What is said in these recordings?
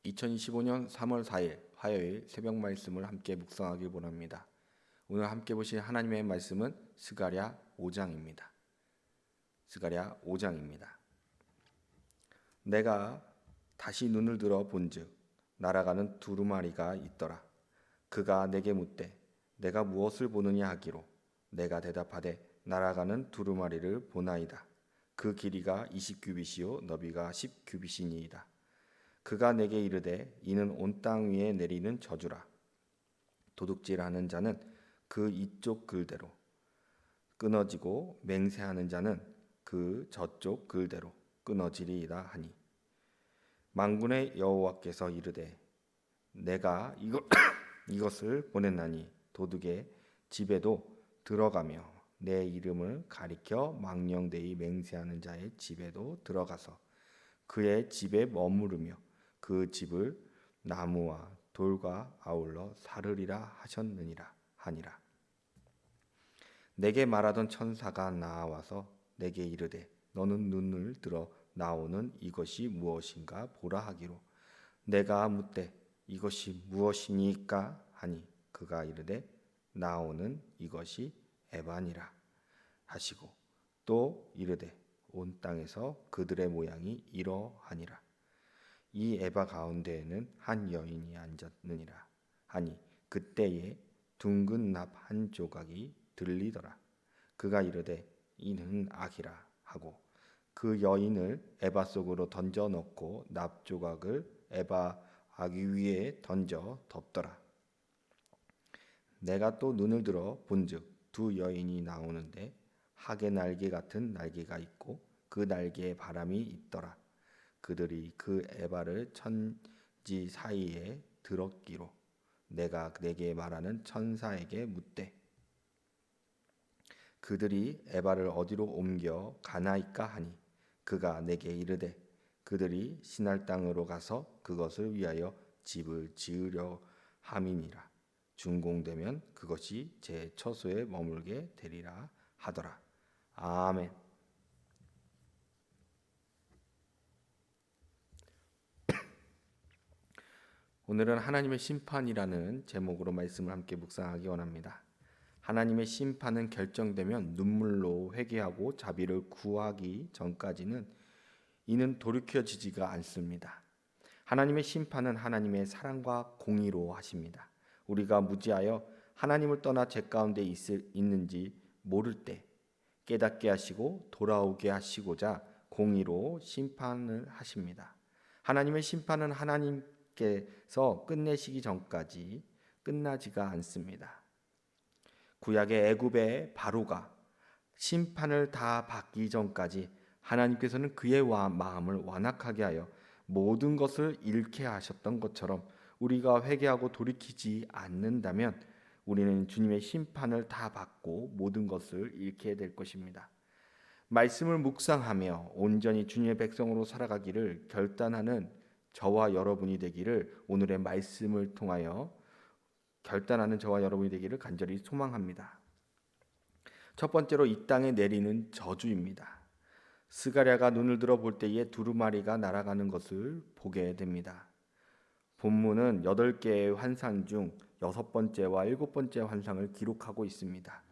2025년 3월 4일 화요일 새벽 말씀을 함께 묵상하길 원합니다. 오늘 함께 보실 하나님의 말씀은 스가랴 5장입니다. 스가랴 5장입니다. 내가 다시 눈을 들어 본즉 날아가는 두루마리가 있더라. 그가 내게 묻되 내가 무엇을 보느냐 하기로 내가 대답하되 날아가는 두루마리를 보나이다. 그 길이가 20규빗이요 너비가 10규빗이니이다. 그가 내게 이르되 이는 온 땅 위에 내리는 저주라. 도둑질하는 자는 그 이쪽 글대로 끊어지고 맹세하는 자는 그 저쪽 글대로 끊어지리이다 하니 만군의 여호와께서 이르되 내가 이것을 보냈나니 도둑의 집에도 들어가며 내 이름을 가리켜 망령되이 맹세하는 자의 집에도 들어가서 그의 집에 머무르며 그 집을 나무와 돌과 아울러 사르리라 하셨느니라 하니라. 내게 말하던 천사가 나와서 내게 이르되 너는 눈을 들어 나오는 이것이 무엇인가 보라 하기로 내가 묻되 이것이 무엇이니까 하니 그가 이르되 나오는 이것이 에바니라 하시고 또 이르되 온 땅에서 그들의 모양이 이러하니라. 이 에바 가운데에는 한 여인이 앉았느니라 하니 그때에 둥근 납 한 조각이 들리더라. 그가 이르되 이는 악이라 하고 그 여인을 에바 속으로 던져 넣고 납 조각을 에바 아기 위에 던져 덮더라. 내가 또 눈을 들어 본즉 두 여인이 나오는데 학의 날개 같은 날개가 있고 그 날개에 바람이 있더라. 그들이 그 에바를 천지 사이에 들었기로 내가 내게 말하는 천사에게 묻되 그들이 에바를 어디로 옮겨 가나이까 하니 그가 내게 이르되 그들이 시날 땅으로 가서 그것을 위하여 집을 지으려 함이니라. 준공되면 그것이 제 처소에 머물게 되리라 하더라. 아멘. 오늘은 하나님의 심판이라는 제목으로 말씀을 함께 묵상하기 원합니다. 하나님의 심판은 결정되면 눈물로 회개하고 자비를 구하기 전까지는 이는 돌이켜지지가 않습니다. 하나님의 심판은 하나님의 사랑과 공의로 하십니다. 우리가 무지하여 하나님을 떠나 죄 가운데 있는지 모를 때 깨닫게 하시고 돌아오게 하시고자 공의로 심판을 하십니다. 하나님의 심판은 하나님께서 끝내시기 전까지 끝나지가 않습니다. 구약의 애굽의 바로가 심판을 다 받기 전까지 하나님께서는 그의 마음을 완악하게 하여 모든 것을 잃게 하셨던 것처럼 우리가 회개하고 돌이키지 않는다면 우리는 주님의 심판을 다 받고 모든 것을 잃게 될 것입니다. 말씀을 묵상하며 온전히 주님의 백성으로 살아가기를 결단하는 저와 여러분이 되기를 오늘의 말씀을 통하여 결단하는 저와 여러분이 되기를 간절히 소망합니다. 첫 번째로 이 땅에 내리는 저주입니다. 스가랴가 눈을 들어 볼 때에 두루마리가 날아가는 것을 보게 됩니다. 본문은 8개의 환상 중 6번째와 7번째 환상을 기록하고 있습니다.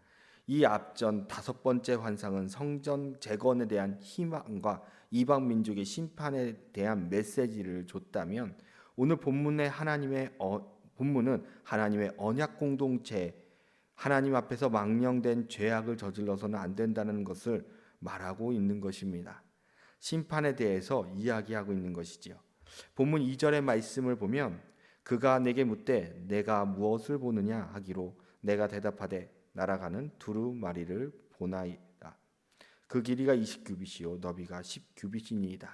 이 앞전 5번째 환상은 성전 재건에 대한 희망과 이방 민족의 심판에 대한 메시지를 줬다면 오늘 본문은 하나님의 언약 공동체, 하나님 앞에서 망령된 죄악을 저질러서는 안 된다는 것을 말하고 있는 것입니다. 심판에 대해서 이야기하고 있는 것이지요. 본문 2절의 말씀을 보면 그가 내게 묻되 내가 무엇을 보느냐 하기로 내가 대답하되 날아가는 두루마리를 보나이다. 그 길이가 20규빗이요 너비가 10규빗이니이다.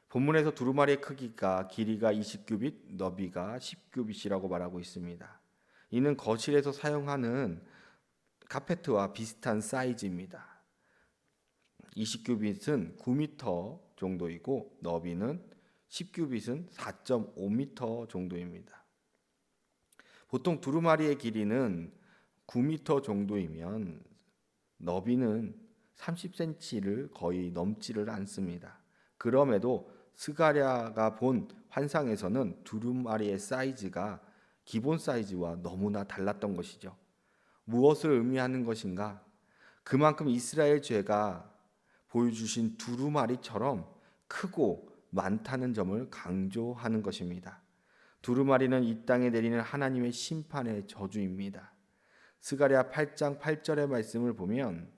본문에서 두루마리의 크기가 길이가 20규빗, 너비가 10규빗이라고 말하고 있습니다. 이는 거실에서 사용하는 카페트와 비슷한 사이즈입니다. 20규빗은 9m 정도이고 너비는 10규빗은 4.5m 정도입니다. 보통 두루마리의 길이는 9m 정도이면 너비는 30cm를 거의 넘지를 않습니다. 그럼에도 스가랴가 본 환상에서는 두루마리의 사이즈가 기본 사이즈와 너무나 달랐던 것이죠. 무엇을 의미하는 것인가? 그만큼 이스라엘 죄가 보여주신 두루마리처럼 크고 많다는 점을 강조하는 것입니다. 두루마리는 이 땅에 내리는 하나님의 심판의 저주입니다. 스가랴 8장 8절의 말씀을 보면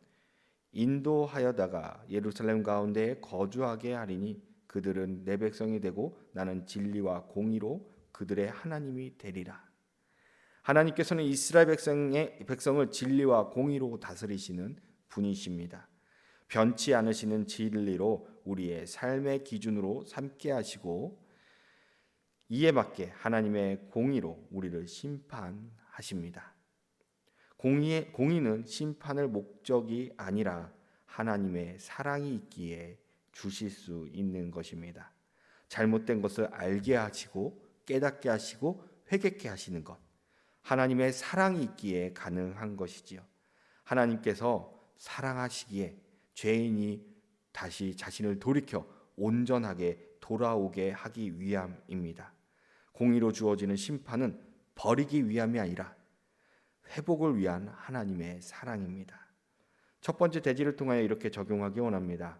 인도하여다가 예루살렘 가운데에 거주하게 하리니 그들은 내 백성이 되고 나는 진리와 공의로 그들의 하나님이 되리라. 하나님께서는 이스라엘 백성을 진리와 공의로 다스리시는 분이십니다. 변치 않으시는 진리로 우리의 삶의 기준으로 삼게 하시고 이에 맞게 하나님의 공의로 우리를 심판하십니다. 공의는 심판을 목적이 아니라 하나님의 사랑이 있기에 주실 수 있는 것입니다. 잘못된 것을 알게 하시고 깨닫게 하시고 회개케 하시는 것, 하나님의 사랑이 있기에 가능한 것이지요. 하나님께서 사랑하시기에 죄인이 다시 자신을 돌이켜 온전하게 돌아오게 하기 위함입니다. 공의로 주어지는 심판은 버리기 위함이 아니라 회복을 위한 하나님의 사랑입니다. 첫 번째 대지를 통하여 이렇게 적용하기 원합니다.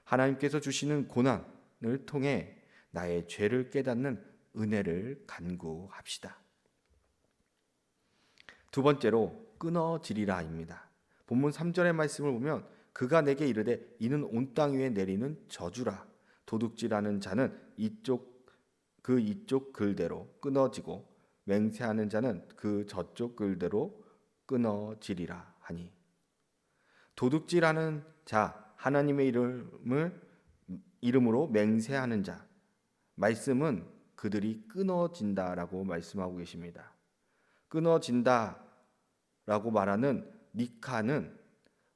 하나님께서 주시는 고난을 통해 나의 죄를 깨닫는 은혜를 간구합시다. 두 번째로 끊어지리라입니다. 본문 3절의 말씀을 보면 그가 내게 이르되 이는 온 땅 위에 내리는 저주라. 도둑질하는 자는 이쪽 글대로 끊어지고 맹세하는 자는 그 저쪽 글대로 끊어지리라 하니, 도둑질하는 자, 하나님의 이름으로 맹세하는 자, 말씀은 그들이 끊어진다라고 말씀하고 계십니다. 끊어진다라고 말하는 니카는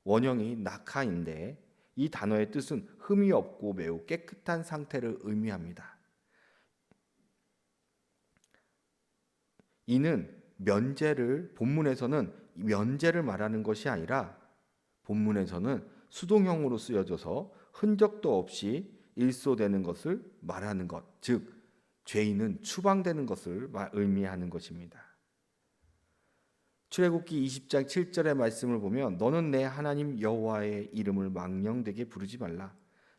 원형이 나카인데 이 단어의 뜻은 흠이 없고 매우 깨끗한 상태를 의미합니다. 이는 본문에서는 면제를 말하는 것이 아니라 본문에서는 수동형으로 쓰여져서 흔적도 없이 일소되는 것을 말하는 것, 즉 죄인은 추방되는 것을 의미하는 것입니다. 출애굽기 20장 7절의 말씀을 보면 너는 내 하나님 여호와의 이름을 망령되게 부르지 말라.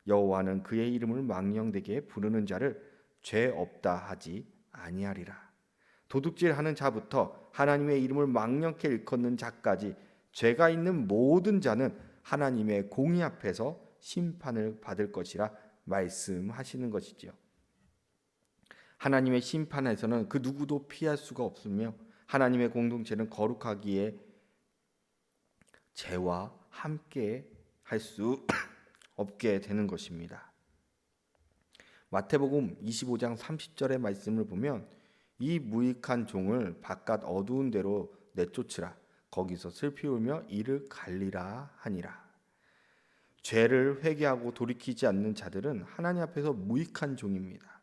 여호와는 그의 이름을 망령되게 부르는 자를 죄 없다 하지 아니하리라. 도둑질하는 자부터 하나님의 이름을 망령케 일컫는 자까지 죄가 있는 모든 자는 하나님의 공의 앞에서 심판을 받을 것이라 말씀하시는 것이지요. 하나님의 심판에서는 그 누구도 피할 수가 없으며 하나님의 공동체는 거룩하기에 죄와 함께 할 수 없게 되는 것입니다. 마태복음 25장 30절의 말씀을 보면 이 무익한 종을 바깥 어두운 데로 내쫓으라. 거기서 슬피 울며 이를 갈리라 하니라. 죄를 회개하고 돌이키지 않는 자들은 하나님 앞에서 무익한 종입니다.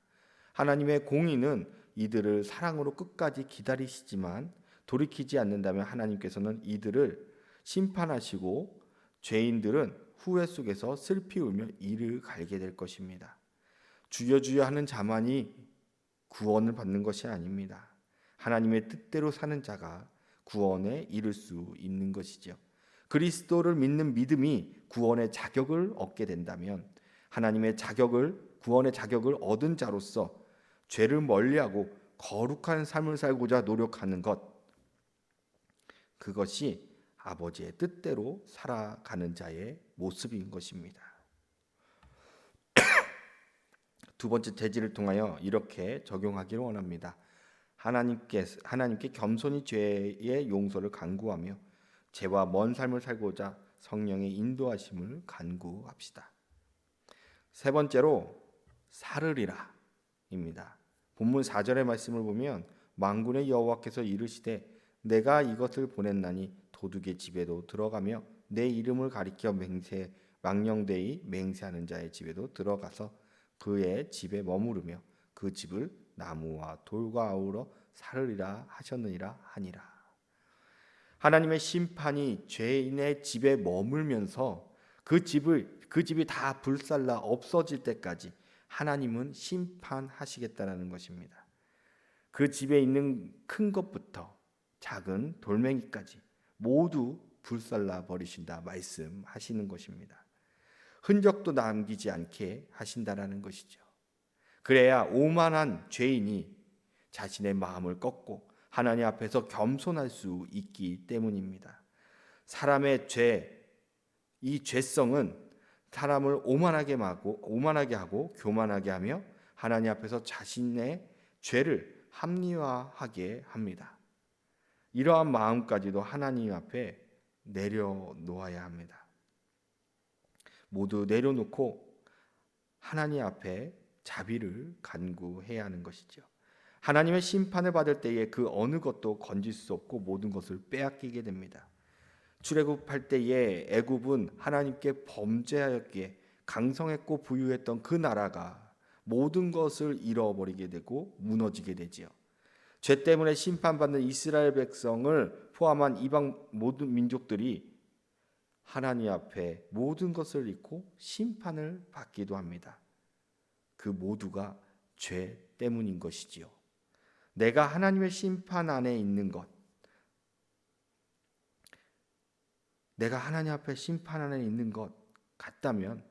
하나님의 공의는 이들을 사랑으로 끝까지 기다리시지만 돌이키지 않는다면 하나님께서는 이들을 심판하시고 죄인들은 후회 속에서 슬피 울며 이를 갈게 될 것입니다. 주여 주여 하는 자만이 구원을 받는 것이 아닙니다. 하나님의 뜻대로 사는 자가 구원에 이를 수 있는 것이죠. 그리스도를 믿는 믿음이 구원의 자격을 얻게 된다면 구원의 자격을 얻은 자로서 죄를 멀리하고 거룩한 삶을 살고자 노력하는 것, 그것이 아버지의 뜻대로 살아가는 자의 모습인 것입니다. 두 번째 대지를 통하여 이렇게 적용하기를 원합니다. 하나님께 겸손히 죄의 용서를 간구하며 죄와 먼 삶을 살고자 성령의 인도하심을 간구합시다. 세 번째로 살으리라입니다. 본문 4절의 말씀을 보면 만군의 여호와께서 이르시되 내가 이것을 보냈나니 도둑의 집에도 들어가며 내 이름을 가리켜 망령되이 맹세하는 자의 집에도 들어가서 그의 집에 머무르며 그 집을 나무와 돌과 아우러 살으리라 하셨느니라 하니라. 하나님의 심판이 죄인의 집에 머물면서 그 집이 다 불살라 없어질 때까지 하나님은 심판하시겠다라는 것입니다. 그 집에 있는 큰 것부터 작은 돌멩이까지 모두 불살라 버리신다 말씀하시는 것입니다. 흔적도 남기지 않게 하신다라는 것이죠. 그래야 오만한 죄인이 자신의 마음을 꺾고 하나님 앞에서 겸손할 수 있기 때문입니다. 사람의 죄, 이 죄성은 사람을 오만하게 하고 교만하게 하며 하나님 앞에서 자신의 죄를 합리화하게 합니다. 이러한 마음까지도 하나님 앞에 내려놓아야 합니다. 모두 내려놓고 하나님 앞에 자비를 간구해야 하는 것이죠. 하나님의 심판을 받을 때에 그 어느 것도 건질 수 없고 모든 것을 빼앗기게 됩니다. 출애굽할 때에 애굽은 하나님께 범죄하였기에 강성했고 부유했던 그 나라가 모든 것을 잃어버리게 되고 무너지게 되지요. 죄 때문에 심판받는 이스라엘 백성을 포함한 이방 모든 민족들이 하나님 앞에 모든 것을 잃고 심판을 받기도 합니다. 그 모두가 죄 때문인 것이지요. 내가 하나님의 심판 안에 있는 것, 내가 하나님 앞에 심판 안에 있는 것 같다면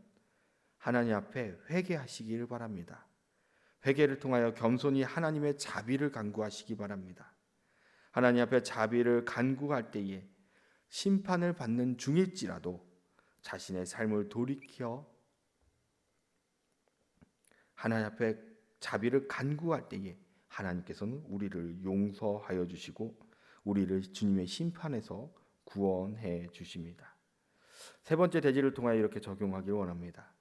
하나님 앞에 회개하시기를 바랍니다. 회개를 통하여 겸손히 하나님의 자비를 간구하시기 바랍니다. 하나님 앞에 자비를 간구할 때에 심판을 받는 중일지라도 자신의 삶을 돌이켜 하나님 앞에 자비를 간구할 때에 하나님께서는 우리를 용서하여 주시고 우리를 주님의 심판에서 구원해 주십니다. 세 번째 대지를 통하여 이렇게 적용하기를 원합니다.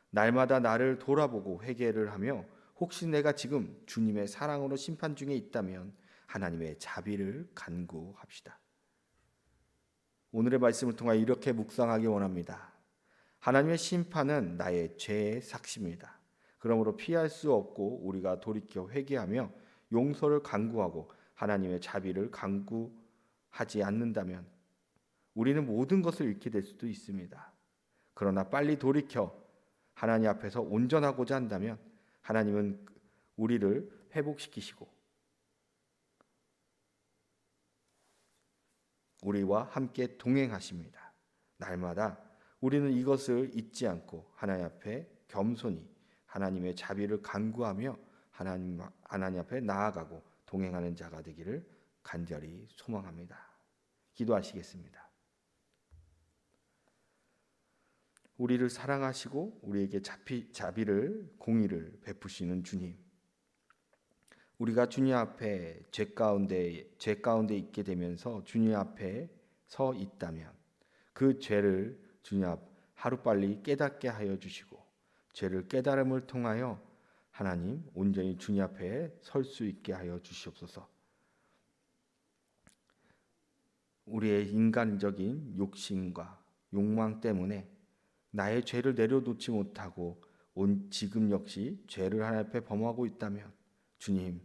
날마다 나를 돌아보고 회개를 하며 혹시 내가 지금 주님의 사랑으로 심판 중에 있다면 하나님의 자비를 간구합시다. 오늘의 말씀을 통하여 이렇게 묵상하기 원합니다. 하나님의 심판은 나의 죄의 삭시입니다. 그러므로 피할 수 없고 우리가 돌이켜 회개하며 용서를 간구하고 하나님의 자비를 간구하지 않는다면 우리는 모든 것을 잃게 될 수도 있습니다. 그러나 빨리 돌이켜 하나님 앞에서 온전하고자 한다면 하나님은 우리를 회복시키시고 우리와 함께 동행하십니다. 날마다 우리는 이것을 잊지 않고 하나님 앞에 겸손히 하나님의 자비를 간구하며 하나님 앞에 나아가고 동행하는 자가 되기를 간절히 소망합니다. 기도하시겠습니다. 우리를 사랑하시고 우리에게 자비를 공의를 베푸시는 주님, 우리가 주님 앞에 죄 가운데 있게 되면서 주님 앞에 서 있다면 그 죄를 주님 앞 하루빨리 깨닫게 하여 주시고 죄를 깨달음을 통하여 하나님 온전히 주님 앞에 설 수 있게 하여 주시옵소서. 우리의 인간적인 욕심과 욕망 때문에 나의 죄를 내려놓지 못하고 지금 역시 죄를 하나님 앞에 범하고 있다면 주님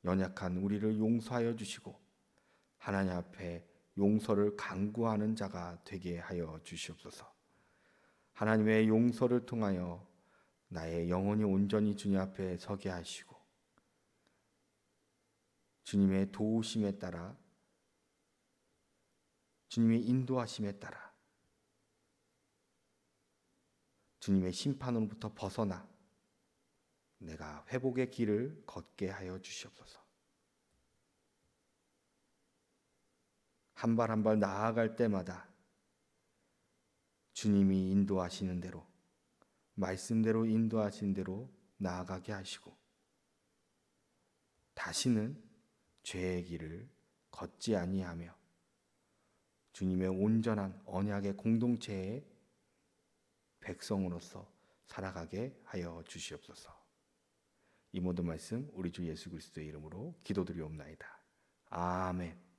연약한 우리를 용서하여 주시고 하나님 앞에 용서를 간구하는 자가 되게 하여 주시옵소서. 하나님의 용서를 통하여 나의 영혼이 온전히 주님 앞에 서게 하시고 주님의 도우심에 따라 주님의 인도하심에 따라 주님의 심판으로부터 벗어나 내가 회복의 길을 걷게 하여 주시옵소서. 한 발 한 발 나아갈 때마다 주님이 인도하시는 대로 말씀대로 인도하신 대로 나아가게 하시고 다시는 죄의 길을 걷지 아니하며 주님의 온전한 언약의 공동체의 백성으로서 살아가게 하여 주시옵소서. 이 모든 말씀 우리 주 예수 그리스도의 이름으로 기도드리옵나이다. 아멘.